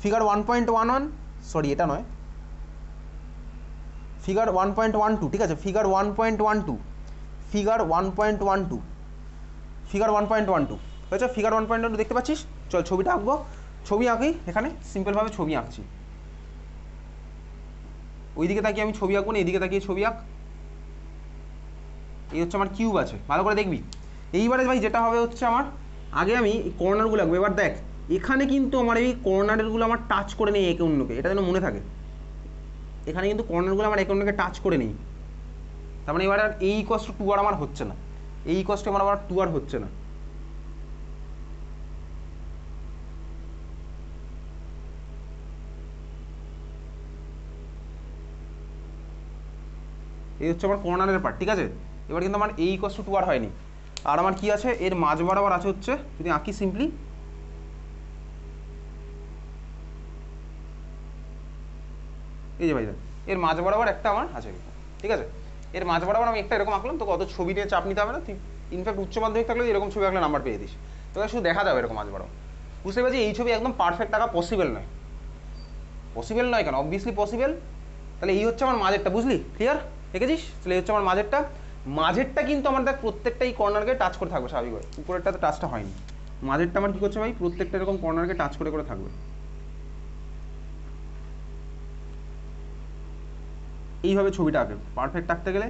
Figure 1.11, sorry এটা নয়, figure 1.12, ঠিক আছে, ফিগার 1.12, ফিগার 1.12, ফিগার 1.12 হয়েছে। ফিগার 1.12 দেখতে পাচ্ছিস? চল ছবিটা আঁকবো, ছবি আঁকি এখানে, সিম্পলভাবে ছবি আঁকছি। ওইদিকে তাকিয়ে আমি ছবি আঁকবো না, এইদিকে তাকিয়ে ছবি আঁক। এই হচ্ছে আমার কিউব আছে, ভালো করে দেখবি। এইবারে ভাই যেটা হবে হচ্ছে আমার, আগে আমি এই কর্নারগুলো আঁকবো। এবার দেখ এখানে কিন্তু আমার এই কর্নারগুলো আমার টাচ করে নেই একে অন্যকে, এটা যেন মনে থাকে। এখানে কিন্তু কর্নারগুলো আমার একে অন্যকে টাচ করে নেই, তার মানে এবার আর এই ইকুয়ালস টু 2 আর আমার হচ্ছে না, এই ইকুয়ালস টু আমার আবার 2 আর হচ্ছে না। এই হচ্ছে আমার কর্নারের পার্ট, ঠিক আছে। এবার কিন্তু আমার এই ইকুয়ালস টু 2 আর হয়নি, আর আমার কি আছে, এর মাঝ বরাবর আছে হচ্ছে, যদি আঁকি সিম্পলি, এই যে ভাই এর মাঝ বরাবর একটা আমার আছে, ঠিক আছে। এর মাঝ বরাবর আমি একটা এরকম আঁকলাম, তো কত ছবি নিয়ে চাপ নিতে হবে না। তুই ইনফ্যাক্ট উচ্চ মাধ্যমিক থাকলে এরকম ছবি আঁকলে নাম্বার পেয়ে দিস, তোকে শুধু দেখা যাবে এরকম মাঝ বরাবর। বুঝতে পারছি এই ছবি একদম পারফেক্ট আঁকা পসিবল নয়। পসিবল নয় কেন? Obviously possible. তাহলে এই হচ্ছে আমার মাঝেরটা, বুঝলি? ক্লিয়ার? দেখেছিস? তাহলে এই হচ্ছে আমার মাঝেরটা। মাঝেরটা কিন্তু আমার দেখ প্রত্যেকটা এই কর্নারকে টাচ করে থাকবে স্বাভাবিকভাবে, উপরেরটা তো টাচটা হয়নি। মাঝেরটা আমার কী করছে ভাই, প্রত্যেকটা এরকম কর্নারকে টাচ করে করে থাকবে। এইভাবে ছবিটা আঁকে পারফেক্ট আঁকতে গেলে।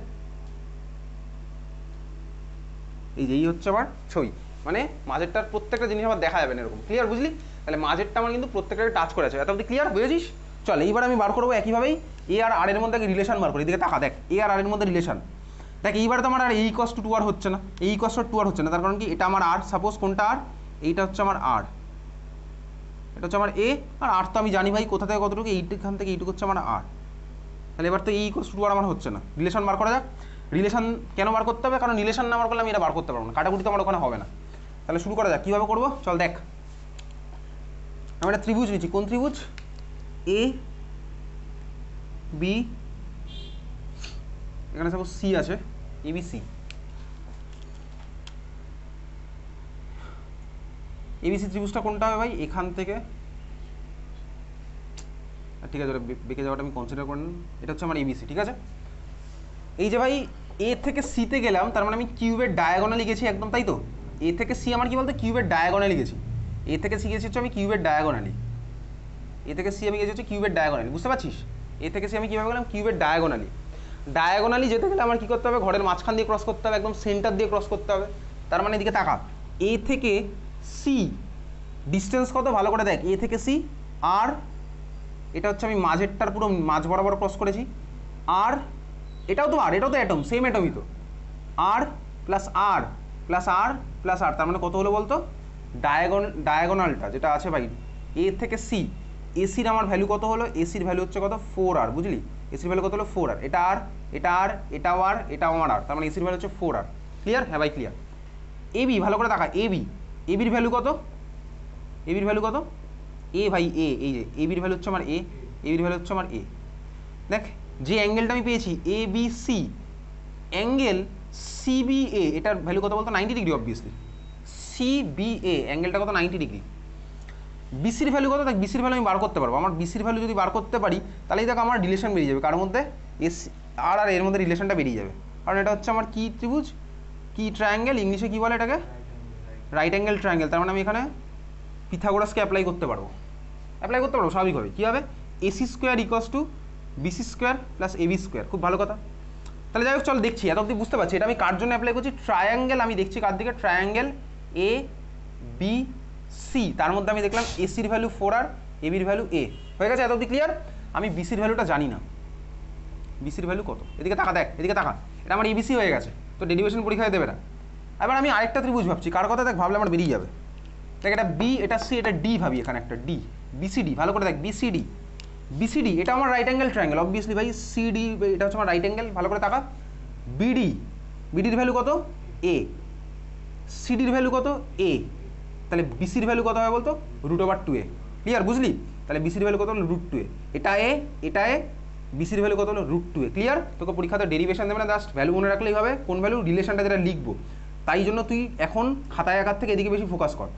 এই যে এই হচ্ছে আমার ছবি, মানে মাঝেরটার প্রত্যেকটা জিনিস আমার দেখা যাবে না এরকম। ক্লিয়ার? বুঝলি? তাহলে মাঝেরটা আমার কিন্তু প্রত্যেকটা টাচ করে আছে, এত অবধি ক্লিয়ার? বুঝেছিস? চল এইবার আমি বার করবো একইভাবেই এ আর আর এর মধ্যে রিলেশন বার করি। এদিকে তাকা, দেখ এ আর আর এর মধ্যে রিলেশন দেখ। এইবারে তো আমার আর এই ইকুয়ালস টু 2 আর হচ্ছে না, এই ইকুয়ালস টু 2 আর হচ্ছে না, তার কারণ কি, এটা আমার আর, সাপোজ কোনটা আর, এইটা হচ্ছে আমার আর, এটা হচ্ছে আমার এ, আর আর তো আমি জানি ভাই কোথা থেকে কতটুকু, এইখান থেকে এইটুকু হচ্ছে আমার আর। তাহলে এবার তো এই ইকুয়ালস টু 2 আর আমার হচ্ছে না, রিলেশন বার করা যাক। রিলেশন কেন বার করতে হবে? কারণ রিলেশন না বার করলে আমি এটা বার করতে পারবো না, কাটাকুটি তো আমার ওখানে হবে না। তাহলে শুরু করা যাক, কীভাবে করবো চল দেখ। আমি একটা ত্রিভুজ নিচ্ছি, কোন ত্রিভুজ? এ বি, এখানে সাপোজ সি আছে, এবিসি। এবিসি ত্রিভুজটা কোনটা হবে ভাই? এখান থেকে, ঠিক আছে, ওটা বেঁকে যাওয়াটা আমি কনসিডার করে নিন। এটা হচ্ছে আমার এবিসি, ঠিক আছে। এই যে ভাই এ থেকে সিতে গেলাম, তার মানে আমি কিউবের ডায়াগোনালি গেছি একদম, তাই তো? এ থেকে সি আমার কি বলতে, কিউবের ডায়াগোনালি গেছি। এ থেকে সি গেছি হচ্ছে আমি কিউবের ডায়াগোনালি, এ থেকে সি আমি গেছি হচ্ছে কিউবের ডায়াগোনালি, বুঝতে পারছিস? এ থেকে সি আমি কীভাবে গেলাম, কিউবের ডায়াগোনালি। ডায়াগোনালি যেতে গেলে আমার কী করতে হবে, ঘরের মাঝখান দিয়ে ক্রস করতে হবে, একদম সেন্টার দিয়ে ক্রস করতে হবে। তার মানে এদিকে তাকা, এ থেকে সি ডিস্টেন্স কত ভালো করে দেখ, এ থেকে সি আর, এটা হচ্ছে আমি মাঝেরটার পুরো মাঝ বরাবর ক্রস করেছি। আর এটাও তো আর, এটাও তো অ্যাটম, সেম অ্যাটমই তো। আর প্লাস আর প্লাস আর প্লাস আর, তার মানে কত হলো বলতো? ডায়াগোনালটা যেটা আছে ভাই এ থেকে সি, এসির আমার ভ্যালু কত হলো? এসির ভ্যালু হচ্ছে কত? 4 আর, বুঝলি? এসির ভ্যালু কত হলো? 4 আর। এটা আর, এটা আর, এটাও আর, এটাও আমার আর, তার মানে এসির ভ্যালু হচ্ছে 4 আর। ক্লিয়ার? হ্যাঁ ভাই ক্লিয়ার। এবি ভালো করে দেখা, এবি, এবির ভ্যালু কত? এবির ভ্যালু কত? এ ভাই এ, এই যে এবির ভ্যালু হচ্ছে আমার এ, এবির ভ্যালু হচ্ছে আমার এ। দেখ যে অ্যাঙ্গেলটা আমি পেয়েছি A B C, angle CBA, এটার ভ্যালু কত বলতো? 90 ডিগ্রি। অবভিয়াসলি সিবিএ অ্যাঙ্গেলটা কত? 90 ডিগ্রি। বিসির ভ্যালু কত? দেখ বিসির ভ্যালু আমি বার করতে পারবো, আমার বিসির ভ্যালু যদি বার করতে পারি তাহলেই দেখ আমার রিলেশন বেরিয়ে যাবে, কার মধ্যে? এস আর আর এর মধ্যে রিলেশনটা বেরিয়ে যাবে। কারণ এটা হচ্ছে আমার কি ত্রিভুজ, কি ট্রায়াঙ্গেল, ইংলিশে কী বলে এটাকে? Right angle triangle. তার মানে আমি এখানে পিথাগোরাসকে অ্যাপ্লাই করতে পারবো, স্বাভাবিকভাবে। কী হবে? AC square equals to BC square plus AB square. খুব ভালো কথা। তাহলে যাই হোক চল দেখছি, এত অবধি বুঝতে পারছি এটা আমি কার জন্য অ্যাপ্লাই করছি। ট্রায়াঙ্গেল আমি দেখছি কার দিকে, ট্রায়াঙ্গেল এ বি সি, তার মধ্যে আমি দেখলাম এসির ভ্যালু 4 আর, এবির ভ্যালু এ। হয়ে গেছে এত অবধি ক্লিয়ার? আমি বিসির ভ্যালুটা জানি না, বিসির ভ্যালু কত? এদিকে তাকা, দেখ এদিকে তাকা, এটা আমার এবিসি হয়ে গেছে, তো ডেরিভেশন পরীক্ষায় দেবে না। এবার আমি আরেকটা ত্রিভুজ ভাবছি, কার কথা দেখ ভাবলে আমার বেরিয়ে যাবে। দেখ এটা বি, এটা সি, এটা ডি ভাবি, এখানে একটা ডি, বিসিডি। ভালো করে দেখ বিসিডি, বিসিডি এটা আমার রাইট অ্যাঙ্গেল ট্রায়াঙ্গেল অবভিয়াসলি ভাই। সিডি এটা হচ্ছে আমার রাইট অ্যাঙ্গেল, ভালো করে তাকা। বিডি, বিডির ভ্যালু কত? এ। সিডির ভ্যালু কত? এ। তাহলে বিসির ভ্যালু কত হবে বলতো? √2a। ক্লিয়ার? বুঝলি? তাহলে বিসির ভ্যালু কত হলো? √2a। এটা এ, এটা এ, বিসির ভ্যালু কত হলো? √2a। ক্লিয়ার? তোকে পরীক্ষাতে ডেরিভেশন দেবে না, জাস্ট ভ্যালু মনে রাখলেই হবে। কোন ভ্যালু? রিলেশনটা যেটা লিখবো। তাই জন্য তুই এখন খাতায় আঁকার থেকে এদিকে বেশি ফোকাস কর।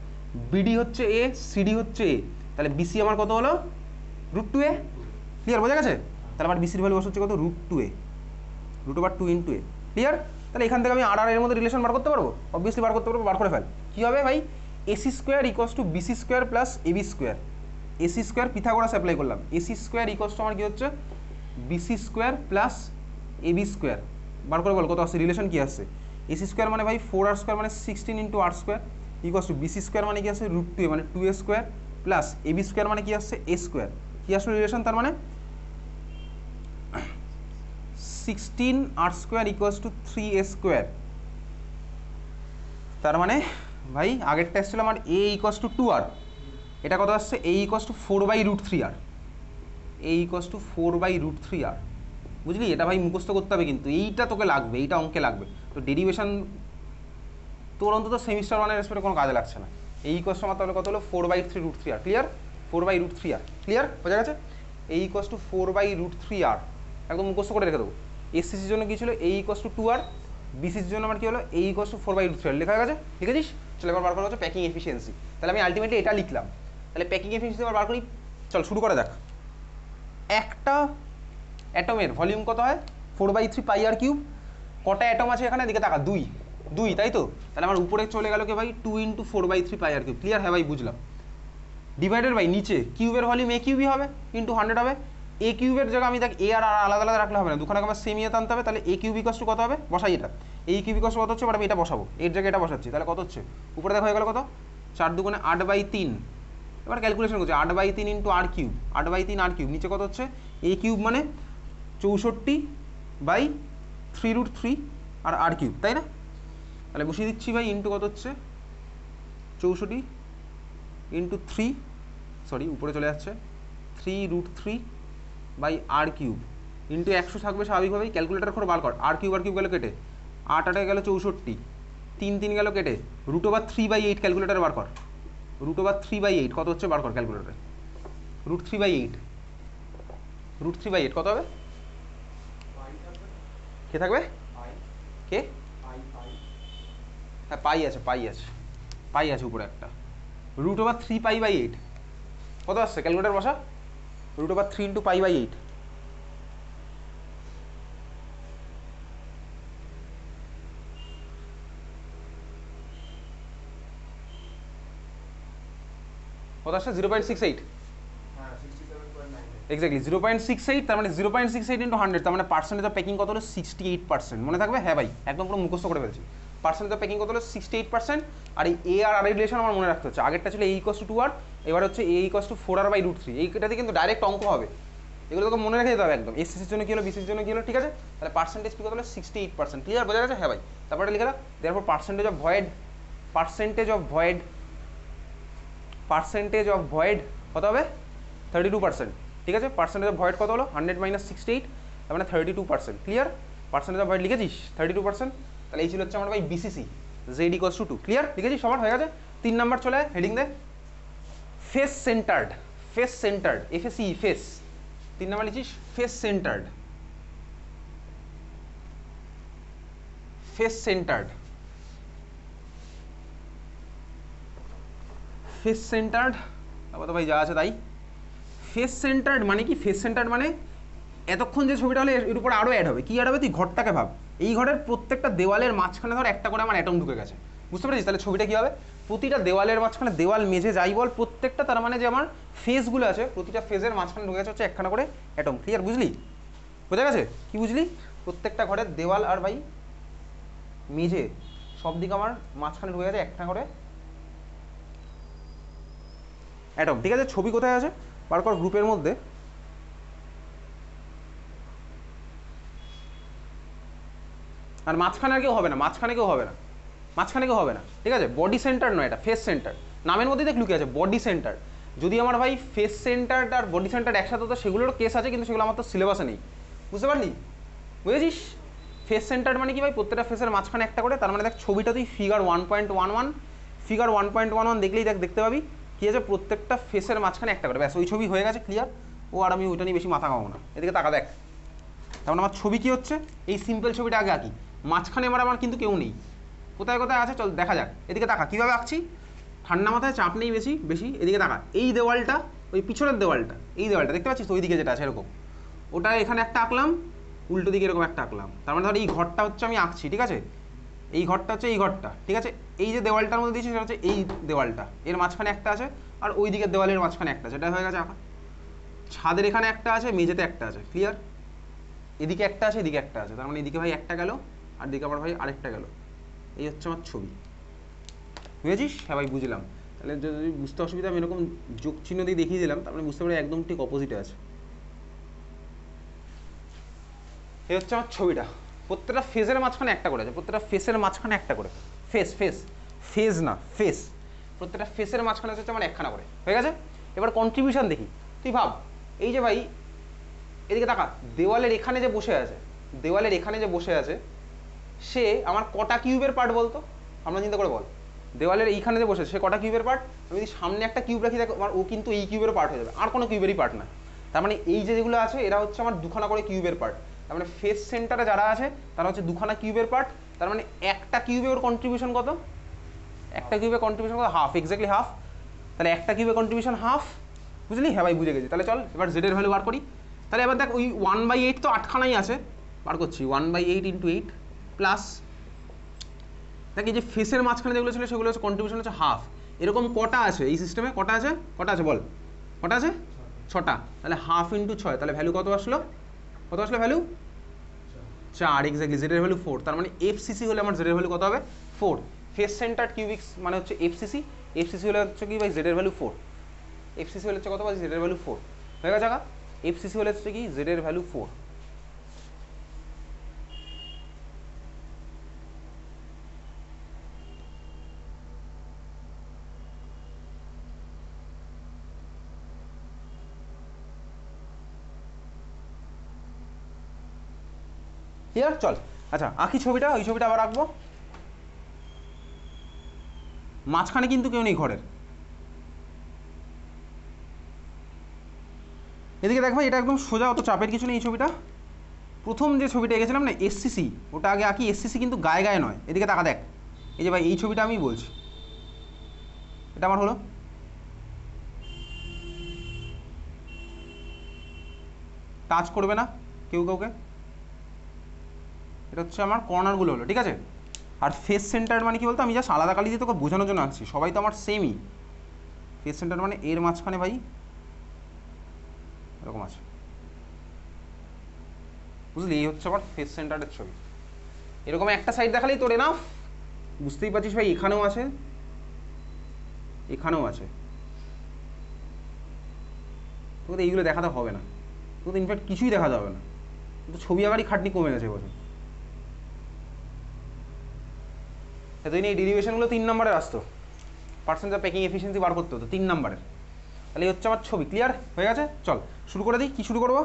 বিডি হচ্ছে এ, সিডি হচ্ছে এ, তাহলে বিসি আমার কত হলো √2a, ক্লিয়ার, বোঝা গেছে? তাহলে আমার বিসির ভ্যালু হচ্ছে কত √2a, √2 × a, ক্লিয়ার? তাহলে এখান থেকে আমি আর এর মধ্যে রিলেশন বার করতে পারবো, অবভিয়াসলি বার করতে পারবো, বার করে ফেল। কী হবে ভাই, AC² = BC² + AB², AC² Pythagoras apply করলাম, AC² আমার কী হচ্ছে BC² + AB², বার করে বল কত আসছে, রিলেশন কী আসছে? AC² মানে ভাই 4r² মানে 16 × r² BC² মানে কি আসছে √2a মানে 2a² প্লাস AB² মানে কি আসছে a², কি আসলে রিলেশন তার মানে 16r² = 3a², তার মানে ভাই আগেরটা এসেছিল আমার a = 2r, এটা কত আসছে a = 4/√3r, a = 4/√3r, বুঝলি? এটা ভাই মুখস্থ করতে হবে, কিন্তু এইটা তোকে লাগবে, এইটা অঙ্কে লাগবে। তো ডেরিভেশন তোর অন্তত সেমিস্টার 1-এর রেসপেক্টে কোনো কাজে লাগছে না। এই ইকুয়ালস আমার তাহলে কত হলো 4/3√3r, ক্লিয়ার? 4/√3r, ক্লিয়ার, বোঝা গেছে? a = 4/√3r, একদম মুখস্থ করে রেখে দেবো। এসসিসির জন্য কী ছিল a = 2r, বিসিসির জন্য আমার কী হলো a = 4/√3r, লেখা গেছে, লিখেছিস? চলো এবার বার করা হচ্ছে প্যাকিং এফিসিয়েন্সি। তাহলে আমি আলটিমেটলি এটা লিখলাম, তাহলে প্যাকিং এফিসিয়েন্সি এবার বার করি, চল শুরু করা যাক। একটা অ্যাটমের ভলিউম কত হয় 4/3πr³, কটা অ্যাটম আছে এখানে, দিকে তাকা, 2, তাই তো? তাহলে আমার উপরে চলে গেল কে ভাই 2 × 4/3πr³, ক্লিয়ার? হ্যাঁ ভাই বুঝলাম। ডিভাইডেড বাই নিচে কিউবের ভলিউম a³ হবে ইন্টু 100 হবে, a³ জায়গা আমি দেখ a আর আলাদা আলাদা রাখলে হবে না, দুখানে আমার সেম ইয়েতে আনতে হবে। তাহলে a³ = কত হবে, বসাই এটা, a³ = কত হচ্ছে, বাট আমি এটা বসাবো, এর জায়গায় এটা বসাচ্ছি, তাহলে কত হচ্ছে উপরে দেখা হয়ে গেল কত 4 × 2 = 8/3, এবার ক্যালকুলেশন করছি 8/3 × r³, 8/3 r³, নিচে কত হচ্ছে a³ মানে 64/3√3 আর r³ তাই না? তাহলে বসিয়ে দিচ্ছি ভাই, ইন্টু কত হচ্ছে 64 × 3, সরি উপরে চলে যাচ্ছে 3√3/r³ ইন্টু 100 থাকবে স্বাভাবিকভাবেই, ক্যালকুলেটার করে বার কর, r³ গেল কেটে, 8 8 গেল 64, 3 3 গেল কেটে, √3/8 ক্যালকুলেটার বার কর, √3/8 কত হচ্ছে বার কর ক্যালকুলেটারে, √3/8 কত হবে? কে থাকবে, কে? হ্যাঁ পাই আছে উপরে একটা, √3π/8 কত আসছে, ক্যালকুলেটার বসা, √3 × π/8, কত আসছে 0.68, এক্স্যাক্টলি 0.68, তার মানে 0.68 × 100, তার মানে পার্সেন্টেজ অফ প্যাকিং কত হলো 68%, মনে থাকবে? হ্যাঁ ভাই একদম পুরো মুখস্থ করে ফেলছি। পার্সেন্টেজ অফ প্যাকিং কত হলো 68%, আর এই a আর r এর রিলেশন আমার মনে রাখতে হচ্ছে, আগেরটা ছিল a = 2r, এবার হচ্ছে a = 4r/√3, এইটাতে কিন্তু ডাইরেক্ট অঙ্ক হবে, এগুলো তোকে মনে রেখে দিতে হবে একদম। এসসিসির জন্য কী হলো, বিসিসির জন্য কী হলো, ঠিক আছে? তাহলে পার্সেন্টেজ কী কত হলো 68%, ক্লিয়ার, বোঝা গেছে? হ্যাঁ ভাই, তারপরে লিখে দাও, দেয়ারফর পার্সেন্টেজ অফ ভয়েড কত হবে 32%, ঠিক আছে? পার্সেন্টেজ অফ ভয়েড কত হলো 100 - 68, তার মানে 32%, ক্লিয়ার? পার্সেন্টেজ অফ ভয়েড লিখেছিস 32%, তাহলে এই ছিল হচ্ছে আমার ভাই বিসিসি, z = 2, ক্লিয়ার? লিখেছিস সবার, হয়ে গেছে। 3 নাম্বার চলে হেডিং দে, face centred, FACE, face, 3 number লিখিস ফেস সেন্টার্ড, আবার তো ভাই যা আছে তাই। ফেস সেন্টার্ড মানে কি, ফেস সেন্টার্ড মানে এতক্ষণ যে ছবিটা হলে এর উপরে আরও অ্যাড হবে, কি অ্যাড হবে, তুই ঘরটাকে ভাব, এই ঘরের প্রত্যেকটা দেওয়ালের মাঝখানে ধর একটা করে আমার অ্যাটম ঢুকে গেছে, বুঝতে পেরেছিস? তাহলে ছবিটা কী হবে, প্রতিটা দেওয়ালের মাঝখানে, দেওয়াল মেঝে যাই বল, প্রত্যেকটা তার মানে যে আমার ফেসগুলো আছে, প্রতিটা ফেজের মাঝখানে ঢুকে গেছে হচ্ছে একখানা করে অ্যাটম, ক্লিয়ার? বুঝলি, বোঝা গেছে? কি বুঝলি? প্রত্যেকটা ঘরের দেওয়াল আর ভাই মেঝে সব দিকে আমার মাঝখানে ঢুকে গেছে একটা করে অ্যাটম, ঠিক আছে? ছবি কোথায় আছে বার কর গ্রুপের মধ্যে, আর মাঝখানে কেউ হবে না, ঠিক আছে? বডি সেন্টার নয়, এটা ফেস সেন্টার, নামের মধ্যেই দেখ লুকিয়ে আছে বডি সেন্টার। যদি আমার ভাই ফেস সেন্টার আর বডি সেন্টার একসাথে হতো সেগুলোরও কেস আছে, কিন্তু সেগুলো আমার তো সিলেবাসে নেই, বুঝতে পারলি? বুঝেছিস? ফেস সেন্টার মানে কি ভাই, প্রত্যেকটা ফেসের মাঝখানে একটা করে, তার মানে দেখ ছবিটা তুই ফিগার 1.11 দেখলেই দেখতে পাবি কি আছে, প্রত্যেকটা ফেসের মাঝখানে একটা করে, ব্যাস ওই ছবি হয়ে গেছে, ক্লিয়ার? ও আর আমি ওইটা নিয়ে বেশি মাথা খাবো না, এদিকে তাকা দেখ, তার মানে আমার ছবি কি হচ্ছে, এই সিম্পল ছবিটা আগে আঁকি, মাঝখানে আমার কিন্তু কেউ নেই, কোথায় আছে চল দেখা যাক, এদিকে তাকা কীভাবে আঁকছি, ঠান্ডা মাথায় চাপ নেই বেশি বেশি। এদিকে তাকা, এই দেওয়ালটা, ওই পিছনের দেওয়ালটা, এই দেওয়ালটা দেখতে পাচ্ছিস তো, ওই দিকে যেটা আছে এরকম, ওটা এখানে একটা আঁকলাম, উল্টো দিকে এরকম একটা আঁকলাম। তার মানে ধর এই ঘরটা হচ্ছে আমি আঁকছি, ঠিক আছে, এই ঘরটা হচ্ছে এই ঘরটা, ঠিক আছে, এই যে দেওয়ালটার মধ্যে দিয়েছি সেটা হচ্ছে এই দেওয়ালটা, এর মাঝখানে একটা আছে, আর ওই দিকের দেওয়ালের মাঝখানে একটা আছে, এটা হয়ে গেছে আঁকা। ছাদের এখানে একটা আছে, মেঝেতে একটা আছে, ক্লিয়ার। এদিকে একটা আছে, এদিকে একটা আছে, তার মানে এদিকে ভাই একটা গেল, আর দিকে আবার ভাই আরেকটা গেল। এই হচ্ছে আমার ছবি, বুঝেছিস? হ্যাঁ ভাই বুঝলাম। তাহলে যদি বুঝতে অসুবিধা, আমি এরকম যোগ চিহ্ন দিয়ে দেখিয়ে দিলাম, তার মানে বুঝতে পারি একদম ঠিক অপোজিটে আছে। এই হচ্ছে আমার ছবিটা। প্রত্যেকটা ফেজের মাঝখানে একটা করে আছে, প্রত্যেকটা ফেসের মাঝখানে একটা করে, ফেস ফেস ফেজ না ফেস, প্রত্যেকটা ফেসের মাঝখানে হচ্ছে আমার একখানা করে, হয়ে গেছে। এবার কন্ট্রিবিউশন দেখি। তুই ভাব, এই যে ভাই এদিকে তাকা, দেওয়ালের এখানে যে বসে আছে, দেওয়ালের এখানে যে বসে আছে, সে আমার কটা কিউবের পার্ট বলতো? আমরা চিন্তা করে বল, দেওয়ালের এইখানে যে বসে সে কটা কিউবের পার্ট? আমি যদি সামনে একটা কিউব রাখি দেখো, ও কিন্তু এই কিউবের পার্ট হয়ে যাবে, আর কোনো কিউবেরই পার্ট না। তার মানে এই যে যেগুলো আছে এরা হচ্ছে আমার দুখানা করে কিউবের পার্ট। তার মানে ফেস সেন্টারে যারা আছে তারা হচ্ছে দুখানা কিউবের পার্ট। তার মানে একটা কিউবে ওর কন্ট্রিবিউশন কত? একটা কিউবে কন্ট্রিবিউশন কত? Half, exactly half. তাহলে একটা কিউবে কন্ট্রিবিউশন হাফ, বুঝলি? হ্যাঁ ভাই বুঝে গেছি। তাহলে চল এবার জেডের ভ্যালু বার করি। তাহলে এবার দেখ, ওই 1/8 তো আটখানাই আছে, বার করছি 1/8 × 8 প্লাস, দেখ এই যে ফেসের মাঝখানে যেগুলো ছিল সেগুলো হচ্ছে কন্ট্রিবিউশন হচ্ছে হাফ। এরকম কটা আছে এই সিস্টেমে? কটা আছে? কটা আছে বল, কটা আছে? 6টা। তাহলে হাফ ইন্টু 6, তাহলে ভ্যালু কত আসলো? কত আসলো ভ্যালু? 4, এক্স্যাক্টলি। জেডের ভ্যালু 4, তার মানে এফসিসি হলে আমার জেডের ভ্যালু কত হবে? 4। ফেস সেন্টার কিউবিক্স মানে হচ্ছে এফসিসি, এফসিসি হলে হচ্ছে কি ভাই জেডের ভ্যালু 4, এফসিসি হলে হচ্ছে কত ভাই? জেডের ভ্যালু 4, হয়ে গেছে। এফসিসি হলে হচ্ছে কি জেডের ভ্যালু 4। ক্লিয়ার? চল আচ্ছা আঁকি ছবিটা, ওই ছবিটা আবার আঁকবো। মাঝখানে কিন্তু কেউ নেই ঘরের। এদিকে দেখ ভাই, এটা একদম সোজা, অত চাপের কিছু নেই। এই ছবিটা প্রথম যে ছবিটা এঁকেছিলাম না এসসিসি, ওটা আগে আঁকি। এসসিসি কিন্তু গায়ে গায়ে নয়। এদিকে তাকা দেখ, এই যে ভাই এই ছবিটা আমি বলছি, এটা আমার হলো। টাচ করবে না কেউ কাউকে, এটা হচ্ছে আমার কর্নারগুলো হলো, ঠিক আছে। আর ফেস সেন্টার মানে কি বলতো, আমি জাস্ট আলাদা কালি দিয়ে তোকে বোঝানোর জন্য আঁকছি, সবাই তো আমার সেমই। ফেস সেন্টার মানে এর মাঝখানে ভাই এরকম আছে, বুঝলি? এই হচ্ছে আমার ফেস সেন্টারের ছবি। এরকম একটা সাইড দেখালেই তোর এনাফ, বুঝতেই পারছিস ভাই। এখানেও আছে, এখানেও আছে, তোকে তো এইগুলো দেখাতে হবে না, তোকে তো ইনফ্যাক্ট কিছুই দেখা যাবে না, কিন্তু ছবি আঁকারই খাটনি কমে গেছে এবছর। এতদিন এই ডেরিভেশনগুলো 3 নম্বরের আসতো, পার্সেন্টেজ অফ প্যাকিং এফিসিয়েন্সি বার করতে হতো 3 নম্বরের। তাহলে এই হচ্ছে আমার ছবি, ক্লিয়ার হয়ে গেছে। চল শুরু করে দিই। কি শুরু করবো?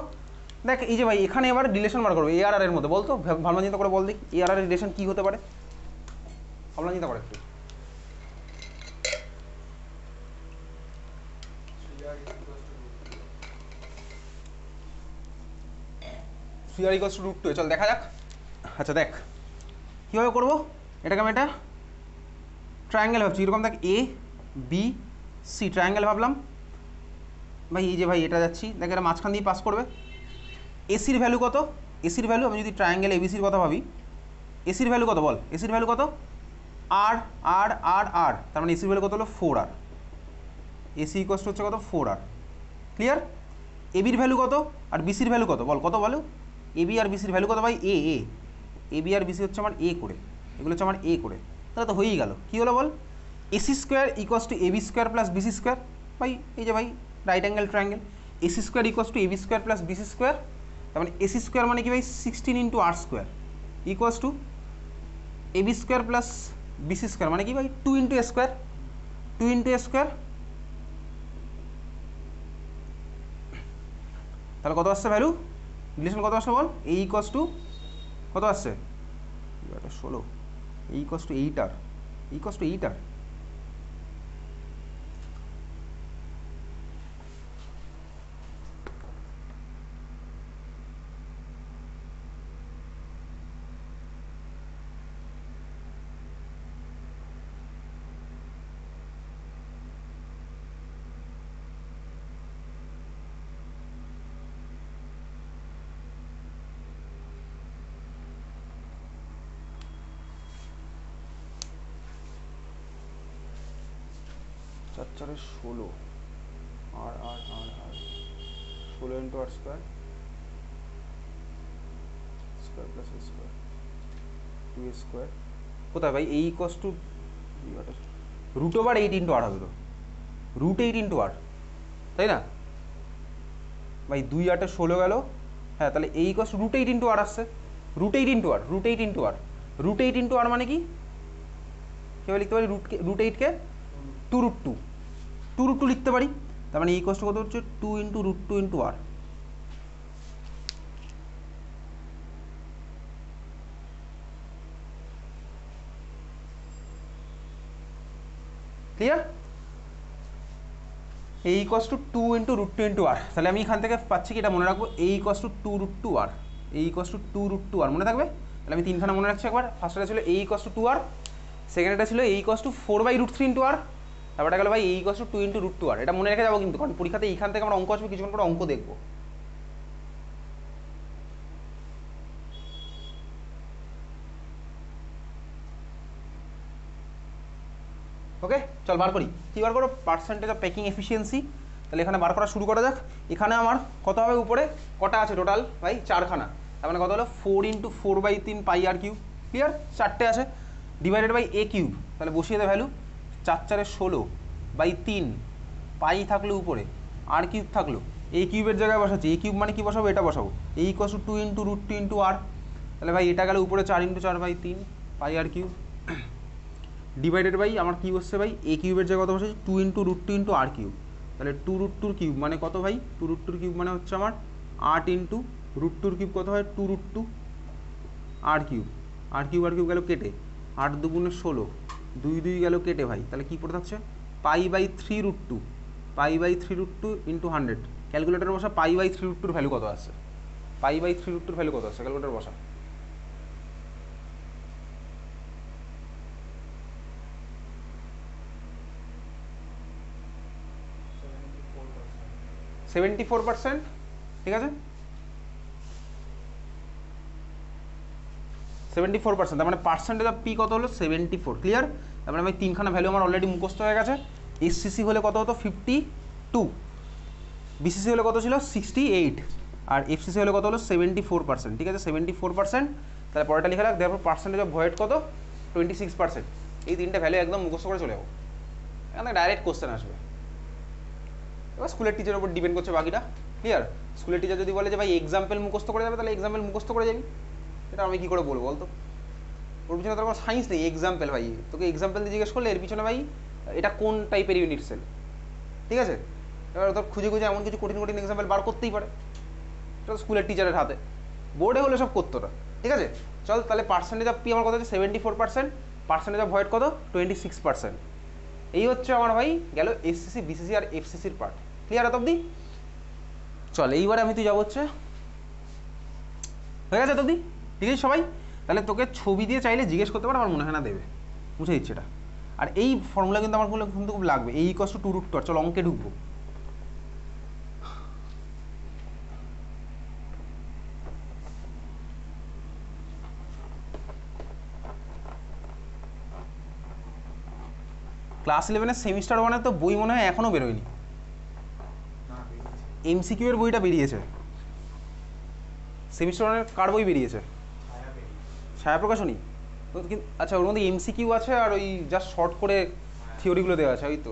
দেখ এই যে ভাই এখানে এবার রিলেশন বার করবো এআরআর এর মধ্যে। বলতো ভাবনা চিন্তা করে বল দিক, এআরআর এর রিলেশন কী হতে পারে? ভাবনা চিন্তা করে একটু। CR = √2, চল দেখা যাক। আচ্ছা দেখ কীভাবে করবো এটাকে। আমি একটা ট্রায়াঙ্গেল ভাবছি, এরকম দেখ এ বি সি ট্রায়াঙ্গেল ভাবলাম ভাই। এই যে ভাই এটা যাচ্ছি, দেখ এটা মাঝখান দিয়ে পাস করবে। এসির ভ্যালু কত? এসির ভ্যালু, আমি যদি ট্রায়াঙ্গেল এবিসির কথা ভাবি, এসির ভ্যালু কত বল? এসির ভ্যালু কত? আর আর আর আর, তার মানে এসির ভ্যালু কত হলো 4R। এসি ইকোয়াস হচ্ছে কত? 4R, clear. এবির ভ্যালু কত আর বিসির ভ্যালু কত বল? কত বলো? এবি আর বিসির ভ্যালু কত ভাই? এবি আর বিসি হচ্ছে আমার এ করে, এগুলো হচ্ছে আমার এ করে। তাহলে তো হয়েই গেল। কী হলো বল? AC square equals to AB square plus BC square. ভাই এই যে ভাই right angle triangle, AC square equals to AB square plus BC square. তার মানে এসি স্কোয়ার মানে কি ভাই 16 × R square equals to AB square plus BC square মানে কি ভাই 2 × A স্কোয়ার, 2 × A স্কোয়ার। তাহলে কত আসছে ভ্যালু? রিলেশন কত আসছে বল? এ ইকোয়াস টু কত আসছে? 16, a equals to 8R, equals to 8R। 4 16 আর 16 into r square square plus a square 2 square কোথায় ভাই এই equals to root over 8 into r হবে তো রুট 8 ইন্টু আর তাই না ভাই 2 8 16 গেল হ্যাঁ তাহলে এই ইকুয়ালস রুট 8 ইন্টু আর আসছে রুট 8 ইন্টু আর রুট 8 ইন্টু আর রুট 8 ইন্টু আর মানে কি কীভাবে লিখতে পারি রুট 8কে 2 রুট 2 2 রুট 2 লিখতে পারি তার মানে এই ইকুয়ালস কত হচ্ছে 2 into root 2 into r clear এই equals to 2 into root 2 into r তাহলে আমি এখান থেকে পাচ্ছি কি এটা মনে রাখবো এই ইকুয়ালস টু 2 রুট 2 আর এই ইকুয়ালস টু 2 রুট 2 আর মনে থাকবে তাহলে আমি তিনখানা মনে রাখছি একবার ফার্স্টটা ছিল এই ইকুয়ালস টু 2 আর সেকেন্ডটা ছিল এই equals to 4 by root 3 into r তারপরটা গেল ভাই এই ইকুয়ালস টু 2 ইন্টু রুট 2 আর এটা মনে রেখে যাবো কিন্তু কারণ পরীক্ষাতে এইখান থেকে আমরা অঙ্ক আসবে কিছুক্ষণ পরে অঙ্ক দেখবো ওকে চল বার করি কী বার করো পার্সেন্টেজ অফ প্যাকিং এফিসিয়েন্সি তাহলে এখানে বার করা শুরু করা যাক এখানে আমার কত হবে উপরে কটা আছে টোটাল ভাই 4খানা তার মানে কত হলো 4 into 4 by 3 pi r cube clear 4টে আছে ডিভাইডেড বাই এ কিউব তাহলে বসিয়ে দেয় ভ্যালু 4 4 16 বাই 3 পাই থাকলো উপরে আর কিউব থাকলো এই কিউবের জায়গায় বসাচ্ছি এই কিউব মানে কি বসাবো এটা বসাবো এই equals to 2 into root 2 into r তাহলে ভাই এটা গেল উপরে 4 into 4 by 3 pi r cube divided by আমার কি বসছে ভাই এ কিউবের জায়গায় কত বসেছে 2 ইন্টু রুট 2 ইন্টু আর কিউব তাহলে 2 রুট 2 কিউব মানে কত ভাই 2 রুট 2 কিউব মানে হচ্ছে আমার 8 ইন্টু রুট 2 কিউব কত হয় 2 রুট 2 আর কিউব আর কিউব গেল কেটে 8 দুগুণে 16 2 2 গেল কেটে ভাই তাহলে কী পড়ে থাকছে pi by 3 root 2 pi by 3 root 2 into 100 calculator বসা পাই বাই 3 রুট 2 ভ্যালু কত আসছে পাই বাই 3 রুট 2 ভ্যালু কত আসছে ক্যালকুলেটার বসা 74% ঠিক আছে 74% তার মানে পার্সেন্টেজ অফ পি কত হলো 74 ক্লিয়ার তার মানে আমি তিনখানা ভ্যালু আমার অলরেডি মুখস্থ হয়ে গেছে এসসিসি হলে কত হতো 52 বিসিসি হলে কত ছিল 68 আর এফসিসি হলে কত হলো 74% ঠিক আছে 74% তাহলে পরেরটা লিখে রাখ তারপর পার্সেন্টেজ অফ ভয়েড কত 26% এই তিনটে ভ্যালু একদম মুখস্থ করে চলে যাবো এখানে ডাইরেক্ট কোশ্চেন আসবে এবার স্কুলের টিচারের উপর ডিপেন্ড করছে বাকিটা ক্লিয়ার স্কুলের টিচার যদি বলে যে ভাই এক্সাম্পল মুখস্থ করে যাবে তাহলে এক্সাম্পল মুখস্থ করে যাবি এটা আমি কী করে বলবো বলতো ওর পিছনে তোর কোনো সায়েন্স নেই এক্সাম্পল ভাই তোকে এক্সাম্পল দিয়ে জিজ্ঞেস করলে এর পিছনে ভাই এটা কোন টাইপের ইউনিট সেল ঠিক আছে এবার তোর খুঁজে খুঁজে এমন কিছু কঠিন কঠিন এক্সাম্পল বার করতেই পারে এটা স্কুলের টিচারের হাতে বোর্ডে হলে সব করতো না ঠিক আছে চল তাহলে পার্সেন্টেজ অফ পি আমার কত হচ্ছে 74% পার্সেন্টেজ অফ ভয়েড কত 26% এই হচ্ছে আমার ভাই গেল এসসিসি বিসিসি আর এফসিসির পার্ট ক্লিয়ার এত অব্দি চল এইবারে আমি তুই যাবো হচ্ছে হয়ে গেছে এত অব্দি ঠিক আছে সবাই তাহলে তোকে ছবি দিয়ে চাইলে জিজ্ঞেস করতে পারে আমার মনে হয় না দেবে বুঝে দিচ্ছে এটা আর এই ফর্মুলা কিন্তু আমার কিন্তু খুব লাগবে এই ইকুয়ালস টু 2 রুট 2 চল অঙ্কে ঢুকবো ক্লাস 11-এর সেমিস্টার 1-এর তো বই মনে হয় এখনও বেরোয়নি এমসিকিউ এর বইটা বেরিয়েছে সেমিস্টার 1-এর কার বই বেরিয়েছে ছায়া প্রকাশনী আচ্ছা ওর মধ্যে এমসিকিউ আছে আর ওই জাস্ট শর্ট করে থিওরিগুলো দেওয়া আছে ওই তো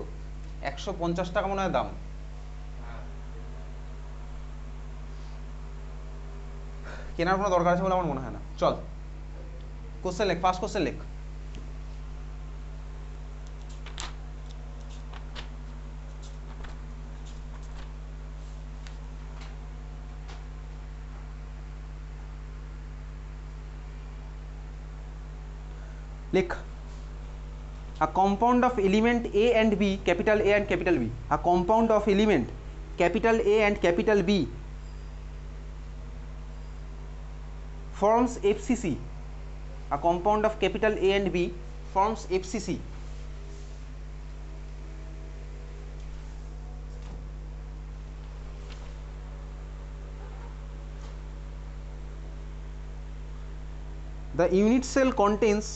150 টাকা মনে হয় দাম কেনার কোনো দরকার আছে বলে আমার মনে হয় না চল কোশ্চেন লেখ ফার্স্ট কোশ্চেন লেখ लिख a compound of element a and b capital A and capital B a compound of element capital A and capital B forms FCC a compound of capital A and B forms FCC the unit cell contains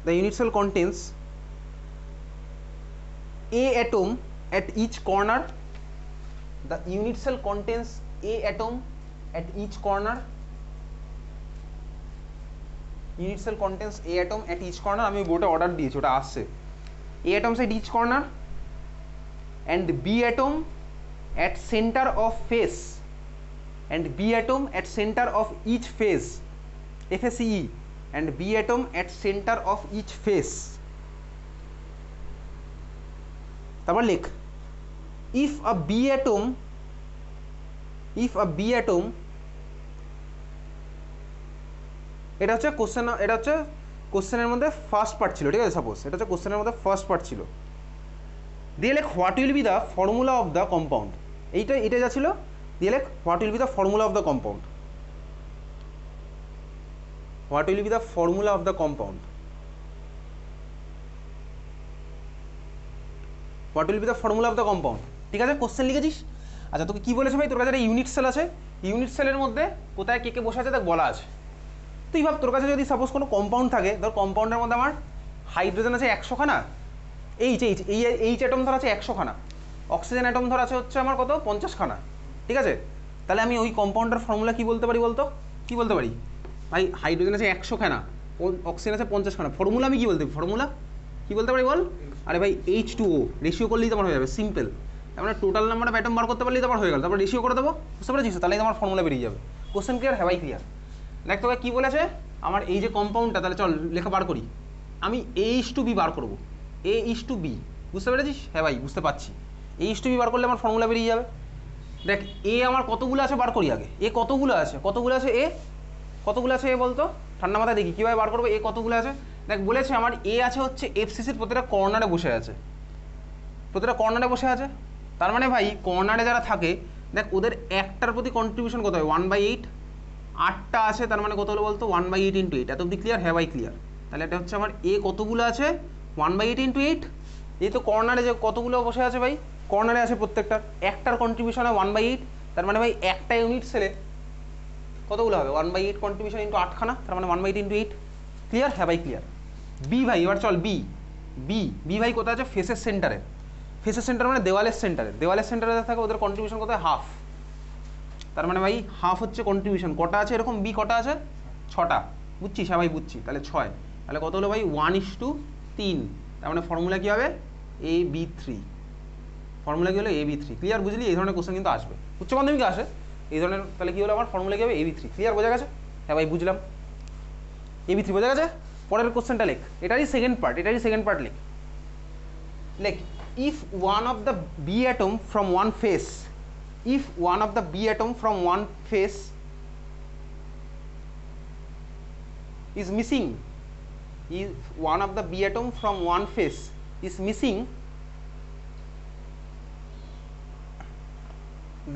the unit cell contains a atom at each corner. The unit cell contains a atom at each corner. Unit cell contains a atom at each corner. আমি বোর্ডে order দিয়েছি, ওটা আসছে। a atoms at each corner and b atom at center of face, and b atom at center of each face, FACE, and b atom at center of each face. তারপর লেখ if a b atom এটা হচ্ছে question, এটা হচ্ছে কোশ্চেনের মধ্যে first part ছিল, ঠিক আছে? সাপোজ এটা হচ্ছে কোশ্চেনের মধ্যে ফার্স্ট পার্ট ছিল, দিয়ে লেখ what will be the formula of the compound. এটা যা ছিল, দিয়ে লেখ what will be the formula of the compound. What will be the formula of the compound. What will be the formula of the compound, ঠিক আছে? Question লিখেছিস। আচ্ছা, তোকে কি বলেছে ভাই? তোর কাছে একটা ইউনিট সেল আছে, ইউনিট সেলের মধ্যে কোথায় কে কে বসে আছে দেখ বলা আছে। তুই ভাব তোর কাছে যদি সাপোজ কোনো কম্পাউন্ড থাকে, ধর কম্পাউন্ডের মধ্যে আমার হাইড্রোজেন আছে 100 খানা, এইচ অ্যাটম ধর আছে 100 খানা, অক্সিজেন অ্যাটম ধর আছে হচ্ছে আমার কত 50 খানা, ঠিক আছে? তাহলে আমি ওই কম্পাউন্ডের ফর্মুলা কি বলতে পারি বলতো? কি বলতে পারি ভাই? হাইড্রোজেন আছে 100 খানা, অক্সিজেন আছে 50 খানা, ফর্মুলা আমি কি বলতে পারি? ফর্মুলা কি বলতে পারি বল? আরে ভাই H2O রেশিও করলেই তোমার হয়ে যাবে, সিম্পল। তার মানে টোটাল নাম্বার অফ অ্যাটম বার করতে পারলেই তোমার হয়ে গেল, তারপর রেশিও করে দেবো, বুঝতে পেরেছিস? তাহলেই তোমার ফর্মুলা বেরিয়ে যাবে। Question clear? হ্যাঁ ভাই ক্লিয়ার। দেখ তোকে কী বলেছে, আমার এই যে কম্পাউন্ডটা, তাহলে চল লেখা বার করি। আমি A:B বার করবো, A:B, বুঝতে পেরেছিস? হ্যাঁ ভাই বুঝতে পারছি। A:B বার করলে আমার ফর্মুলা বেরিয়ে যাবে। দেখ এ আমার কতগুলো আছে বার করি আগে। এ কতগুলো আছে? কতগুলো আছে এ? কতগুলো আছে এ বলতো? ঠান্ডা মাথায় দেখি কীভাবে বার করবো। এ কতগুলো আছে? দেখ বলেছে আমার এ আছে হচ্ছে FCCর প্রতিটা কর্নারে বসে আছে, প্রতিটা কর্নারে বসে আছে। তার মানে ভাই কর্নারে যারা থাকে দেখ ওদের একটার প্রতি কন্ট্রিবিউশন কত হয়? 1/8। 8টা আছে, তার মানে কত হলো বলতো? 1/8 × 8। এত অব্দি ক্লিয়ার? হ্যাঁ ভাই ক্লিয়ার। তাহলে এটা হচ্ছে আমার এ কতগুলো আছে? 1/8 × 8। এই তো কর্নারে যে কতগুলো বসে আছে ভাই, কর্নারে আছে প্রত্যেকটার, একটার কন্ট্রিবিউশন হয় 1/8। তার মানে ভাই একটা ইউনিট সেলে কতগুলো হবে? 1/8 কন্ট্রিবিউশন × 8 খানা, তার মানে 1/8 × 8। ক্লিয়ার? হ্যাঁ ভাই ক্লিয়ার। বি ভাই, এবার চল বি ভাই কোথায় আছে? ফেসের সেন্টারে। ফেসের সেন্টার মানে দেওয়ালের সেন্টারে, দেওয়ালের সেন্টারে থাকে, ওদের কন্ট্রিবিউশন কত হয়? হাফ। তার মানে ভাই হাফ হচ্ছে কন্ট্রিবিউশন। কটা আছে এরকম বি? কটা আছে? 6টা। বুঝছিস? হ্যাঁ ভাই বুঝছি। তাহলে 6, তাহলে কত হলো ভাই? 1:3। তার মানে ফর্মুলা কী হবে? AB3। ফর্মুলা কী হলো? AB3। ক্লিয়ার? বুঝলি? এই ধরনের কোশ্চেন কিন্তু আসবে, উচ্চ মাধ্যমিকে আসে এই ধরনের। তাহলে কী হলো আমার? ফর্মুলা কী হবে? AB3। ক্লিয়ার? বোঝা গেছে? হ্যাঁ ভাই বুঝলাম। AB3 বোঝা গেছে? পরের কোশ্চেনটা লেখ, এটারই সেকেন্ড পার্ট লেখ if one of the B atom from one face, if one of the B atom from one face is missing, if one of the B atom from one face is missing,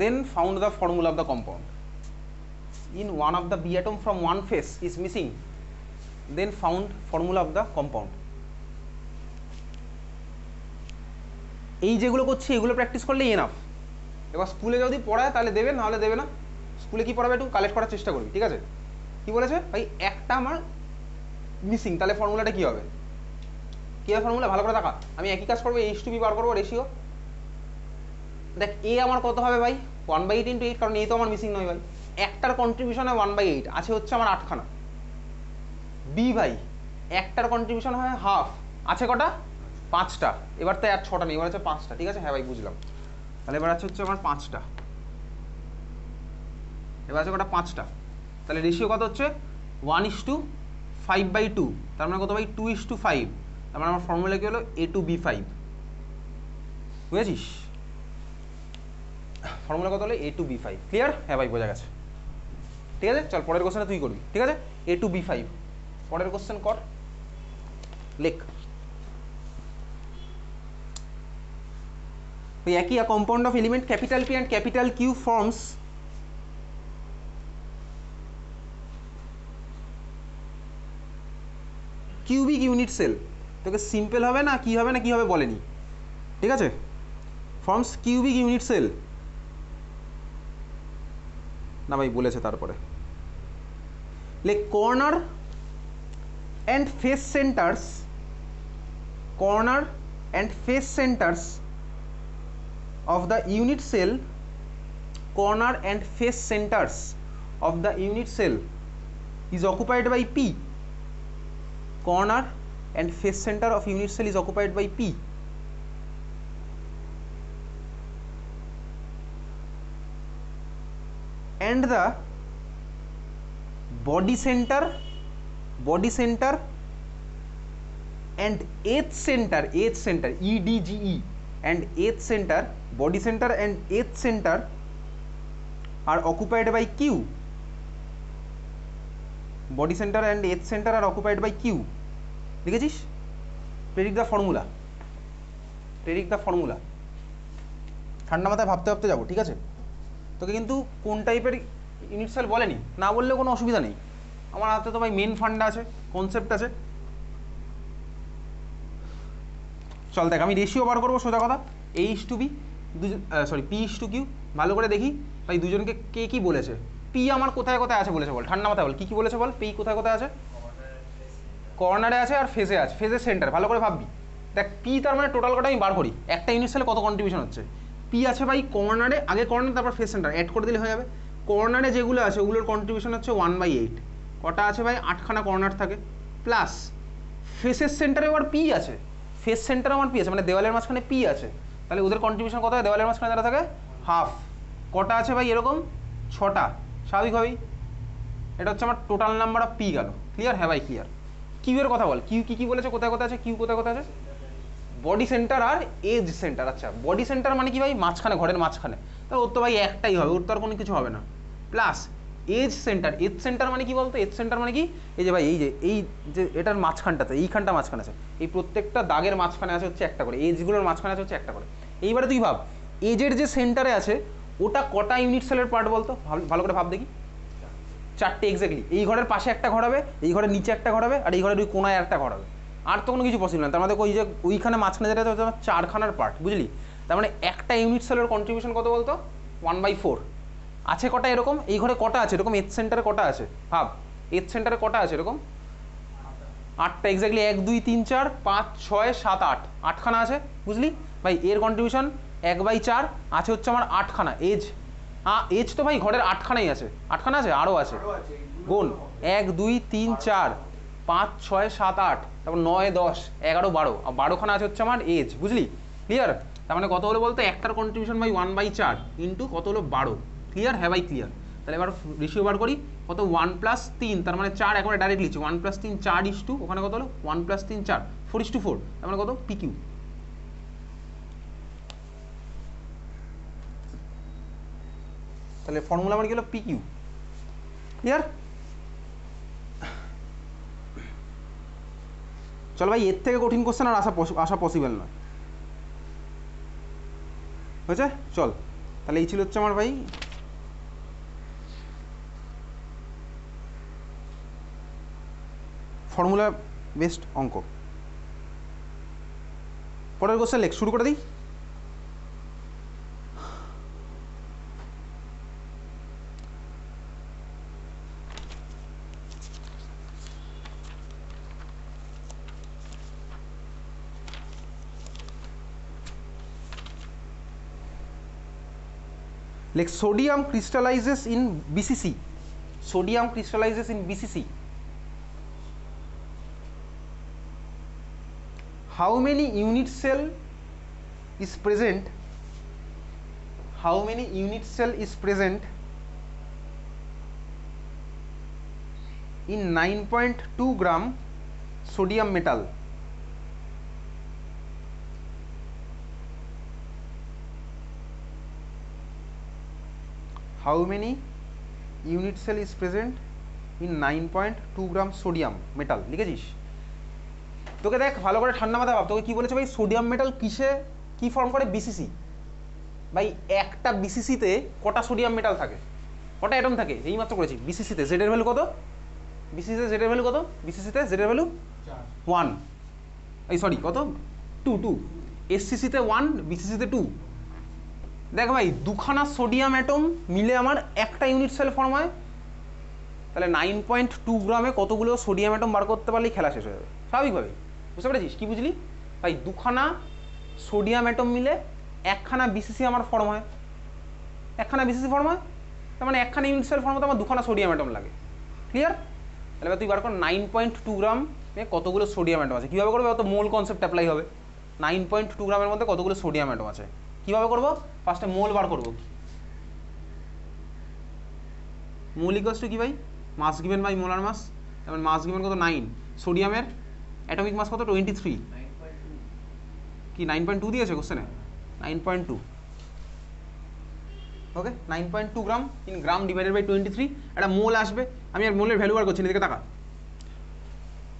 then found the formula of the compound. In one of the B atom from one face is missing, then found formula of the compound. এই যেগুলো করছি এগুলো practice করলে enough. এবার স্কুলে যদি পড়ায় তাহলে দেবে, নাহলে দেবে না। স্কুলে কি পড়াবে একটু কালেক্ট করার চেষ্টা করবি, ঠিক আছে? কি বলেছে ভাই? একটা আমার মিসিং, তাহলে ফর্মুলাটা কী হবে? কী হবে ফর্মুলা? ভালো করে দেখা। আমি একই কাজ করবো, H2B বার করবো রেশিও। দেখ এ আমার কত হবে ভাই? 1/8 × 8, কারণ এই তো আমার মিসিং নয় ভাই। একটার কন্ট্রিবিউশন হয় 1/8, আছে হচ্ছে আমার 8 খানা। বি ভাই একটার কন্ট্রিবিউশন হয় হাফ, আছে কটা? 5টা। এবার তো আর 6টা নেই, এবার আছে 5টা, ঠিক আছে? হ্যাঁ ভাই বুঝলাম। তাহলে এবার আছে হচ্ছে আমার 5টা, এবার আছে কটা? 5টা। তাহলে রেশিও কত হচ্ছে? 1:5/2। তার মানে কত ভাই? 2:5। তার মানে আমার ফর্মুলা কি হলো? A2B5। বুঝেছিস? ফর্মুলা কত হলো? A2B5। ক্লিয়ার? হ্যাঁ ভাই বোঝা গেছে। ঠিক আছে, চল পরের কোশ্চেনটা তুই করবি, ঠিক আছে? A2B5 পরের কোশ্চেন কর, লেখ। ওই একই a compound of element capital P and capital Q forms cubic unit cell। তোকে সিম্পল হবে না কি হবে না কি হবে বলেনি, ঠিক আছে? ফর্মস কিউবিক ইউনিট সেল না ভাই বলেছে। তারপরে লেখ corner and face centres corner and face centers of the unit cell, corner and face centers of the unit cell is occupied by P. Corner and face center of unit cell is occupied by P. And the body center and eighth center EDGE and eighth center, body center and eighth center are occupied by Q. Body center and eighth center are occupied by Q. লিখেছিস? Predict the formula, predict the formula. ঠান্ডা মাথায় ভাবতে ভাবতে যাবো, ঠিক আছে? তোকে কিন্তু কোন টাইপের ইউনিট সেল বলেনি, না বললে কোনো অসুবিধা নেই। আমার হাতে তো ভাই মেন ফান্ডা আছে, কনসেপ্ট আছে। চল দেখ, আমি রেশিও বার করবো সোজা কথা। H/B, sorry P/Q। ভালো করে দেখি ভাই দুজনকে কে কি বলেছে। পি আমার কোথায় কোথায় আছে বলেছে বল, ঠান্ডা মাথায় বল, কি কি বলেছে বল। পি কোথায় কোথায় আছে? কর্নারে আছে আর ফেসে আছে, ফেসের সেন্টার। ভালো করে ভাববি, দেখ পি তার মানে টোটাল কটা আমি বার করি, একটা ইউনিট সেলে কত কন্ট্রিবিউশন হচ্ছে। পি আছে ভাই কর্নারে, আগে কর্নার তারপর ফেস সেন্টার, অ্যাড করে দিলে হয়ে যাবে। কর্নারে যেগুলো আছে ওগুলোর কন্ট্রিবিউশন হচ্ছে 1/8। কটা আছে ভাই? 8খানা কর্নার থাকে। প্লাস ফেসের সেন্টারে আবার পি আছে, ফেস সেন্টারে আমার পি আছে, মানে দেওয়ালের মাঝখানে পি আছে। তাহলে ওদের কন্ট্রিবিউশন কত হয়? দেওয়ালের মাঝখানে যারা থাকে হাফ। কটা আছে ভাই? এরকম 6টা। স্বাভাবিকভাবেই এটা হচ্ছে আমার টোটাল নাম্বার অফ পি গেল। ক্লিয়ার? হ্যাঁ ভাই ক্লিয়ার। কিউ এর কথা বল, কিউ কি কি বলেছে, কোথায় কোথায় আছে কিউ, কোথায় কোথায় আছে? বডি সেন্টার আর এজ সেন্টার। আচ্ছা, বডি সেন্টার মানে কি ভাই? মাঝখানে, ঘরের মাঝখানে। তাহলে ওর তো ভাই একটাই হবে, ওর তো আর কোনো কিছু হবে না। Plus edge centre, edge centre মানে কি বলতো? এজ সেন্টার মানে কি? এই যে ভাই এই যে এটার মাঝখানটাতে, এইখানটা মাঝখানে আছে, এই প্রত্যেকটা দাগের মাঝখানে আছে হচ্ছে একটা করে, এজগুলোর মাঝখানে আছে হচ্ছে একটা করে। এইবারে তুই ভাব, এজের যে সেন্টারে আছে ওটা কটা ইউনিট সেলের পার্ট বলতো? ভালো করে ভাব দেখি। 4টে এক্স্যাক্টলি। এই ঘরের পাশে একটা ঘর হবে, এই ঘরের নিচে একটা ঘর হবে, আর এই ঘরের ওই কোনায় একটা ঘর হবে। আর তো কোনো কিছু পসিবল না। তার মানে ওই যে ওইখানে মাঝখানে যেটা হচ্ছে 4খানার পার্ট, বুঝলি? তার মানে একটা ইউনিট সেলের কন্ট্রিবিউশন কত বলতো? 1/4। আছে কটা এরকম? এই ঘরে কটা আছে এরকম? এজ সেন্টারে কটা আছে ভাব, এজ সেন্টারে কটা আছে এরকম? 8টা এক্স্যাক্টলি। 1 2 3 4 5 6 7 8, 8খানা আছে, বুঝলি ভাই? এর কন্ট্রিবিউশন 1/4 আছে হচ্ছে আমার 8খানা এজ। এজ তো ভাই ঘরের 8খানাই আছে, 8খানা আছে, আরও আছে। গুণ 1 2 3 4 5 6 7 8, তারপর 9 10 11 12, আর 12খানা আছে হচ্ছে আমার এজ, বুঝলি? ক্লিয়ার? তার মানে কত হলো বলতো? একটার কন্ট্রিবিউশন ভাই 1/4 ইন্টু কত হলো? 12। ক্লিয়ার? হ্যাঁ ভাই ক্লিয়ার। তাহলে এবার রেশিও বার করি, কত? 1 + 3, তার মানে 4। একবারে ডাইরেক্ট লিখছি 1 + 3 4, ওখানে কত হলো? 1 + 3 4, 4:4। তার মানে কত? PQ। তাহলে ফর্মুলা আমার কি হলো? PQ। ক্লিয়ার? চল ভাই, এর থেকে কঠিন কোশ্চেন আর আসা পসিবল নয়, হয়েছে? চল তাহলে এই ছিল হচ্ছে আমার ভাই ফর্মুলা বেসড অঙ্ক। পরের কোশ্চেন লেখ, শুরু করে দিই। Like sodium crystallizes in BCC. Sodium crystallizes in BCC. How many unit cell is present? How many unit cell is present in 9.2 gram sodium metal? How many unit cell is present in 9.2 gram sodium metal? লিখেছিস? তোকে দেখ ভালো করে ঠান্ডা মাথায় ভাব, তোকে কি বলেছে ভাই? সোডিয়াম মেটাল কিসে কি ফর্ম করে? বিসিসি। ভাই একটা বিসিসিতে কটা সোডিয়াম মেটাল থাকে, কটা অ্যাটম থাকে? এই মাত্র করেছি। বিসিসিতে জেড এর ভ্যালু কত? বিসিসিতে জেড এর ভ্যালু কত? বিসিসিতে জেড এর ভ্যালু 1, এই সরি কত? 2। এসসিসিতে 1, বিসিসিতে 2। দেখ ভাই, দুখানা সোডিয়াম অ্যাটম মিলে আমার একটা ইউনিট সেল ফর্ম হয়। তাহলে 9.2 গ্রামে কতগুলো সোডিয়াম অ্যাটম বার করতে পারলেই খেলা শেষ হয়ে যাবে স্বাভাবিকভাবেই। বুঝতে পেরেছিস? কি বুঝলি? ভাই দুখানা সোডিয়াম অ্যাটম মিলে একখানা বিসিসি আমার ফর্ম হয়, একখানা বিসিসি ফর্ম হয়, তার মানে একখানা ইউনিট সেল ফর্ম হতে আমার দুখানা সোডিয়াম অ্যাটম লাগে। ক্লিয়ার? তাহলে এবার তুই বার কর 9.2 গ্রাম কতগুলো সোডিয়াম অ্যাটম আছে। কীভাবে করবে? অত মোল কনসেপ্ট অ্যাপ্লাই হবে। 9.2 গ্রামের মধ্যে কতগুলো সোডিয়াম অ্যাটম আছে কীভাবে করবো? ফার্স্টে মোল বার করবো। মোল ইকুয়ালস টু কি ভাই? মাস গিভেন বাই মোলার মাস। তার মাস গিভেন কত? 9। সোডিয়ামের অ্যাটমিক মাস কত? 23। কি 9.2 দিয়েছে কোশ্চেনে? 9.2। Okay, 9.2 gram in gram divided by 23। একটা মোল আসবে। আমি আর মোলের ভ্যালু বার করছি, এদিকে টাকা।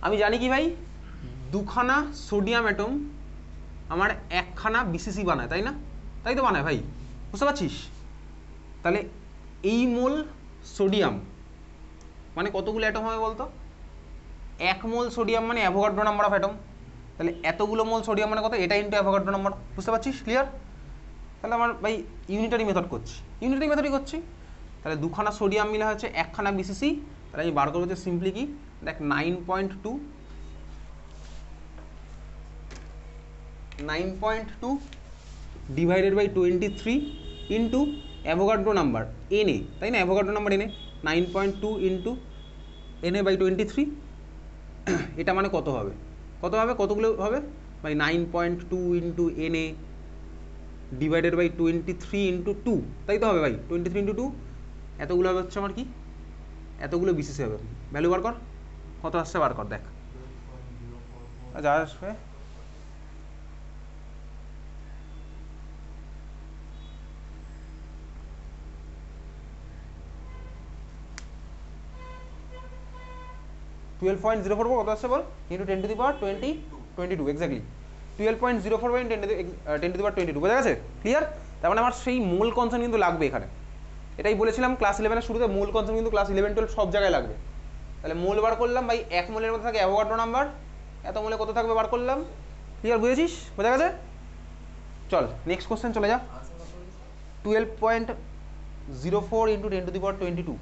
আমি জানি কি ভাই, দুখানা সোডিয়াম অ্যাটম আমার একখানা বিসিসি বানায়, তাই না? তাই তো বানায় ভাই, বুঝতে পারছিস? তাহলে এই মোল সোডিয়াম মানে কতগুলো অ্যাটম হবে বলতো? 1 মোল সোডিয়াম মানে অ্যাভোগাড্রো নাম্বার অফ অ্যাটম। তাহলে এতগুলো মোল সোডিয়াম মানে কত? এটা ইন্টু অ্যাভোগাড্রো নাম্বার। বুঝতে পারছিস? ক্লিয়ার? তাহলে আমার ভাই ইউনিটারি মেথড করছি, ইউনিটারি মেথডই করছি। তাহলে দুখানা সোডিয়াম মিলে হচ্ছে একখানা বিসিসি। তাহলে আমি বার করবো যে সিম্পলি কি, দেখ 9.2 divided by 23 into Avogadro number NA, তাই না? Avogadro number NA 9.2 into NA by 23। এটা মানে কত হবে? কত হবে? কতগুলো হবে ভাই? 9.2 into NA divided by 23 into 2, তাই তো হবে ভাই? 23 ইন্টু 2 এতগুলো হবে হচ্ছে আমার কি, এতগুলো বিসিসি হবে। ভ্যালু বার কর, কত আসছে বার কর, দেখ যা আসবে। টুয়েলভ পয়েন্ট জিরো ফোর কত আসছে বল? Into 10 to the power 22 exactly 12.04 by 10 to the power 22। বোঝা গেছে? ক্লিয়ার? তার মানে আমার সেই মোল কনসেপ্ট কিন্তু লাগবে এখানে। এটাই বলেছিলাম ক্লাস 11-এর শুরুতে, মোল কনসেপ্ট কিন্তু ক্লাস 11-12 সব জায়গায় লাগবে। তাহলে মোল বার করলাম ভাই, 1 মোলের মধ্যে থাকে অ্যাভোগাড্রো নাম্বার, এত মোলে কত থাকবে বার করলাম। ক্লিয়ার? বুঝেছিস? বোঝা গেছে? চল নেক্সট কোশ্চেন চলে যা। 12.04 ইন্টু 10 টু দি পাওয়ার 22